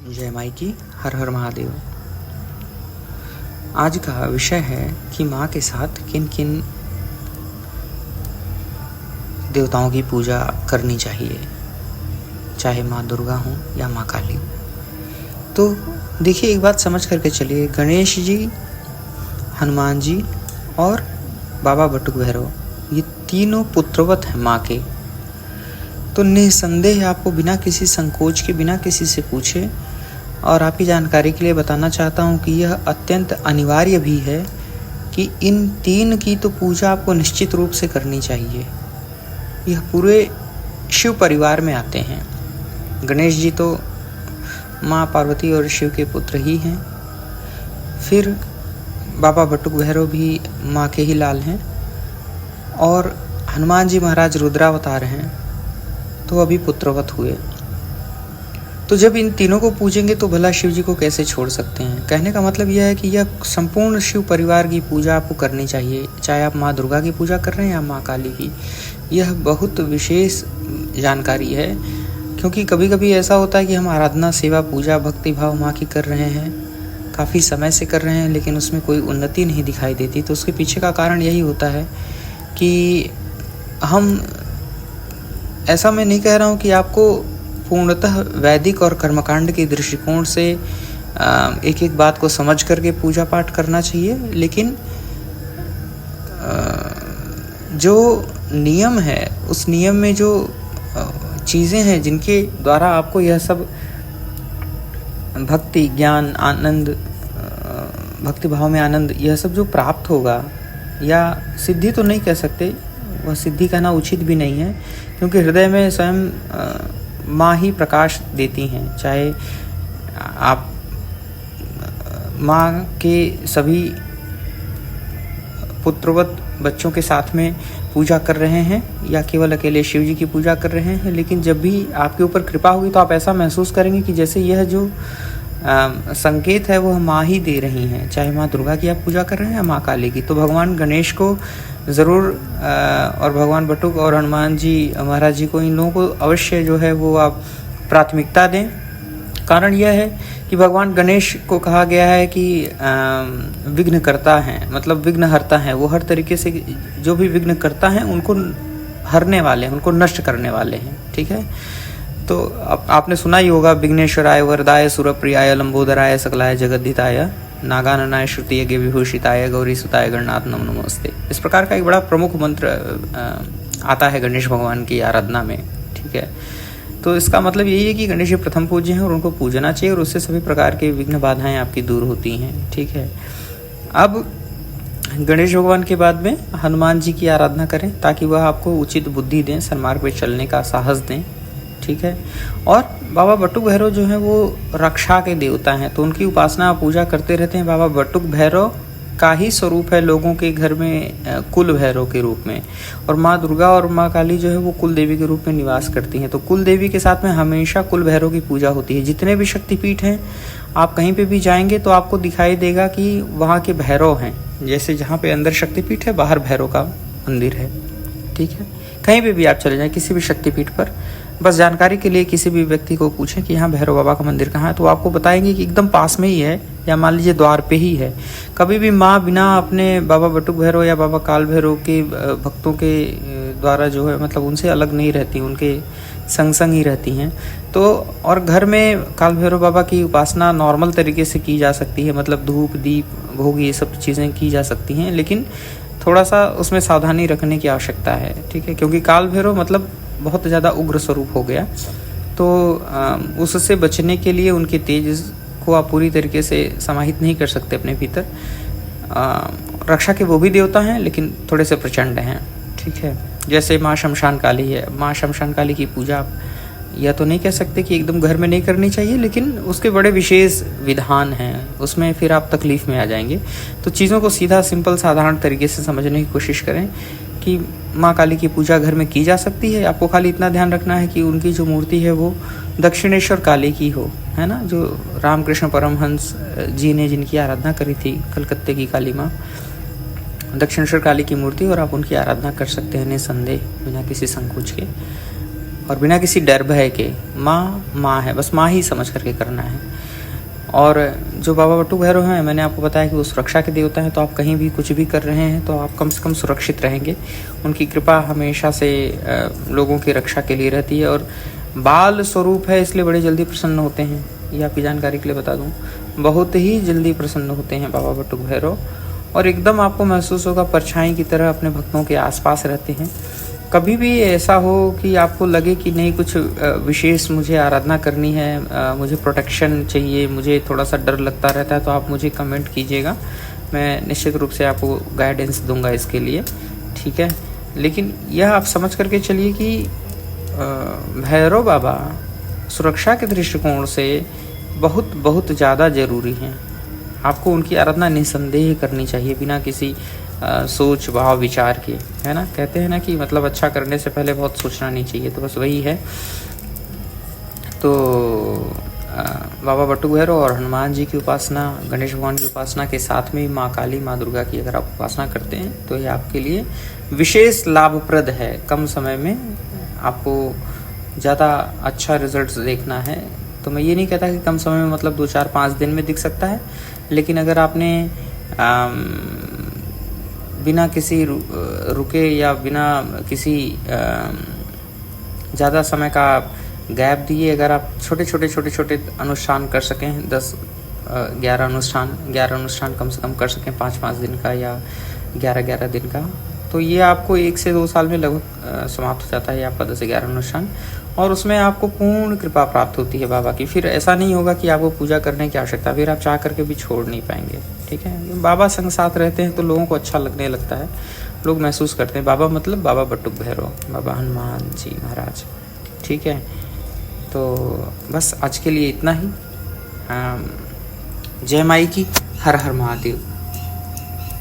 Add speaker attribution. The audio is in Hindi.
Speaker 1: जय माई की, हर हर महादेव। आज का विषय है कि माँ के साथ किन किन देवताओं की पूजा करनी चाहिए, चाहे माँ दुर्गा हो या माँ काली। तो देखिए, एक बात समझ करके चलिए, गणेश जी, हनुमान जी और बाबा बटुक भैरव, ये तीनों पुत्रवत हैं माँ के। तो निसंदेह आपको बिना किसी संकोच के, बिना किसी से पूछे और आपकी जानकारी के लिए बताना चाहता हूँ कि यह अत्यंत अनिवार्य भी है कि इन तीन की तो पूजा आपको निश्चित रूप से करनी चाहिए। यह पूरे शिव परिवार में आते हैं। गणेश जी तो माँ पार्वती और शिव के पुत्र ही हैं। फिर बाबा बटुक भैरव भी माँ के ही लाल हैं और हनुमान जी महाराज रुद्रावतार हैं, तो अभी पुत्रवत हुए। तो जब इन तीनों को पूजेंगे तो भला शिव जी को कैसे छोड़ सकते हैं। कहने का मतलब यह है कि यह संपूर्ण शिव परिवार की पूजा आपको करनी चाहिए, चाहे आप माँ दुर्गा की पूजा कर रहे हैं या माँ काली की। यह बहुत विशेष जानकारी है, क्योंकि कभी कभी ऐसा होता है कि हम आराधना, सेवा, पूजा, भक्ति भाव माँ की कर रहे हैं, काफ़ी समय से कर रहे हैं, लेकिन उसमें कोई उन्नति नहीं दिखाई देती। तो उसके पीछे का कारण यही होता है कि हम, ऐसा मैं नहीं कह रहा हूँ कि आपको पूर्णतः वैदिक और कर्मकांड के दृष्टिकोण से एक एक बात को समझ करके पूजा पाठ करना चाहिए, लेकिन जो नियम है, उस नियम में जो चीज़ें हैं जिनके द्वारा आपको यह सब भक्ति, ज्ञान, आनंद, भक्ति भाव में आनंद, यह सब जो प्राप्त होगा, या सिद्धि तो नहीं कह सकते, वह सिद्धि कहना उचित भी नहीं है, क्योंकि हृदय में स्वयं माँ ही प्रकाश देती हैं। चाहे आप माँ के सभी पुत्रवत बच्चों के साथ में पूजा कर रहे हैं या केवल अकेले शिव जी की पूजा कर रहे हैं, लेकिन जब भी आपके ऊपर कृपा होगी तो आप ऐसा महसूस करेंगे कि जैसे यह जो संकेत है वह माँ ही दे रही हैं। चाहे माँ दुर्गा की आप पूजा कर रहे हैं या माँ काली की। तो भगवान गणेश को ज़रूर और भगवान बटुक और हनुमान जी महाराज जी को, इन लोगों को अवश्य जो है वो आप प्राथमिकता दें। कारण यह है कि भगवान गणेश को कहा गया है कि विघ्न करता है, मतलब विघ्न हरता है। वो हर तरीके से जो भी विघ्न करता है उनको हरने वाले हैं, उनको नष्ट करने वाले हैं। ठीक है, तो आपने सुना ही होगा, विघ्नेश्वराय वरदाय सुरप्रियाय लंबोदराय सकलाय जगद्धिताय नागाननाय श्रुतिय विभूषिताय गौरी सुताय गणनाथ नमो नमस्ते। इस प्रकार का एक बड़ा प्रमुख मंत्र आता है गणेश भगवान की आराधना में। ठीक है, तो इसका मतलब यही है कि गणेश जी प्रथम पूज्य हैं और उनको पूजना चाहिए, और उससे सभी प्रकार के विघ्न बाधाएं आपकी दूर होती हैं। ठीक है, अब गणेश भगवान के बाद में हनुमान जी की आराधना करें, ताकि वह आपको उचित बुद्धि दें, सन्मार्ग पर चलने का साहस दें। ठीक है, और बाबा बटुक भैरव जो हैं वो रक्षा के देवता हैं, तो उनकी उपासना पूजा करते रहते हैं। बाबा बटुक भैरव का ही स्वरूप है लोगों के घर में कुल भैरव के रूप में, और माँ दुर्गा और माँ काली जो है वो कुल देवी के रूप में निवास करती हैं। तो कुल देवी के साथ में हमेशा कुल भैरव की पूजा होती है। जितने भी शक्तिपीठ हैं, आप कहीं पे भी जाएंगे तो आपको दिखाई देगा कि वहाँ के भैरव हैं। जैसे जहाँ पे अंदर शक्तिपीठ है, बाहर भैरव का मंदिर है। ठीक है, कहीं पे भी आप चले जाएं, किसी भी शक्तिपीठ पर, बस जानकारी के लिए किसी भी व्यक्ति को पूछें कि यहाँ भैरव बाबा का मंदिर कहाँ है, तो आपको बताएंगे कि एकदम पास में ही है, या मान लीजिए द्वार पे ही है। कभी भी माँ बिना अपने बाबा बटुक भैरव या बाबा काल भैरव के भक्तों के द्वारा जो है, मतलब उनसे अलग नहीं रहती, उनके संग संग ही रहती हैं। तो और घर में काल भैरव बाबा की उपासना नॉर्मल तरीके से की जा सकती है, मतलब धूप, दीप, भोग, ये सब चीज़ें की जा सकती हैं, लेकिन थोड़ा सा उसमें सावधानी रखने की आवश्यकता है। ठीक है, क्योंकि काल भैरव मतलब बहुत ज़्यादा उग्र स्वरूप हो गया, तो उससे बचने के लिए उनके तेज को आप पूरी तरीके से समाहित नहीं कर सकते अपने भीतर। रक्षा के वो भी देवता हैं, लेकिन थोड़े से प्रचंड हैं। ठीक है, जैसे माँ शमशान काली है। माँ शमशान काली की पूजा आप यह तो नहीं कह सकते कि एकदम घर में नहीं करनी चाहिए, लेकिन उसके बड़े विशेष विधान हैं, उसमें फिर आप तकलीफ में आ जाएंगे। तो चीज़ों को सीधा, सिंपल, साधारण तरीके से समझने की कोशिश करें कि माँ काली की पूजा घर में की जा सकती है। आपको खाली इतना ध्यान रखना है कि उनकी जो मूर्ति है वो दक्षिणेश्वर काली की हो, है ना, जो रामकृष्ण परमहंस जी ने जिनकी आराधना करी थी, कलकत्ते की काली माँ, दक्षिणेश्वर काली की मूर्ति, और आप उनकी आराधना कर सकते हैं निसंदेह, बिना किसी संकोच के। और बिना किसी डर भय के। माँ माँ है, बस माँ ही समझ करके करना है। और जो बाबा बटुक भैरव हैं, मैंने आपको बताया कि वो सुरक्षा के देवता हैं, तो आप कहीं भी कुछ भी कर रहे हैं तो आप कम से कम सुरक्षित रहेंगे। उनकी कृपा हमेशा से लोगों की रक्षा के लिए रहती है, और बाल स्वरूप है इसलिए बड़े जल्दी प्रसन्न होते हैं। ये आपकी जानकारी के लिए बता दूं, बहुत ही जल्दी प्रसन्न होते हैं बाबा बटुक भैरव, और एकदम आपको महसूस होगा परछाई की तरह अपने भक्तों के आसपास रहते हैं। कभी भी ऐसा हो कि आपको लगे कि नहीं कुछ विशेष मुझे आराधना करनी है, मुझे प्रोटेक्शन चाहिए, मुझे थोड़ा सा डर लगता रहता है, तो आप मुझे कमेंट कीजिएगा, मैं निश्चित रूप से आपको गाइडेंस दूंगा इसके लिए, ठीक है। लेकिन यह आप समझ करके चलिए कि भैरव बाबा सुरक्षा के दृष्टिकोण से बहुत बहुत ज़्यादा ज़रूरी हैं। आपको उनकी आराधना निसंदेह करनी चाहिए, बिना किसी सोच भाव विचार के, है ना। कहते हैं ना कि मतलब अच्छा करने से पहले बहुत सोचना नहीं चाहिए, तो बस वही है। तो बाबा बटुक भैरव और हनुमान जी की उपासना, गणेश भगवान की उपासना के साथ में माँ काली, माँ दुर्गा की अगर आप उपासना करते हैं तो ये आपके लिए विशेष लाभप्रद है। कम समय में आपको ज़्यादा अच्छा रिजल्ट देखना है। तो मैं ये नहीं कहता कि कम समय में मतलब 2-4-5 दिन में दिख सकता है, लेकिन अगर आपने बिना किसी रुके या बिना किसी ज़्यादा समय का गैप दिए अगर आप छोटे अनुष्ठान कर सकें, 10-11 अनुष्ठान कम से कम कर सकें 5-5 दिन का या 11-11 दिन का, तो ये आपको 1 से 2 साल में लगभग समाप्त हो जाता है आपका 10 से 11 अनुष्ठान, और उसमें आपको पूर्ण कृपा प्राप्त होती है बाबा की। फिर ऐसा नहीं होगा कि आपको पूजा करने की आवश्यकता, फिर आप चाह करके भी छोड़ नहीं पाएंगे, ठीक है। बाबा संग साथ रहते हैं तो लोगों को अच्छा लगने लगता है, लोग महसूस करते हैं। बाबा मतलब बाबा बटुक भैरव, बाबा हनुमान जी महाराज, ठीक है। तो बस आज के लिए इतना ही। जय माई की, हर हर महादेव।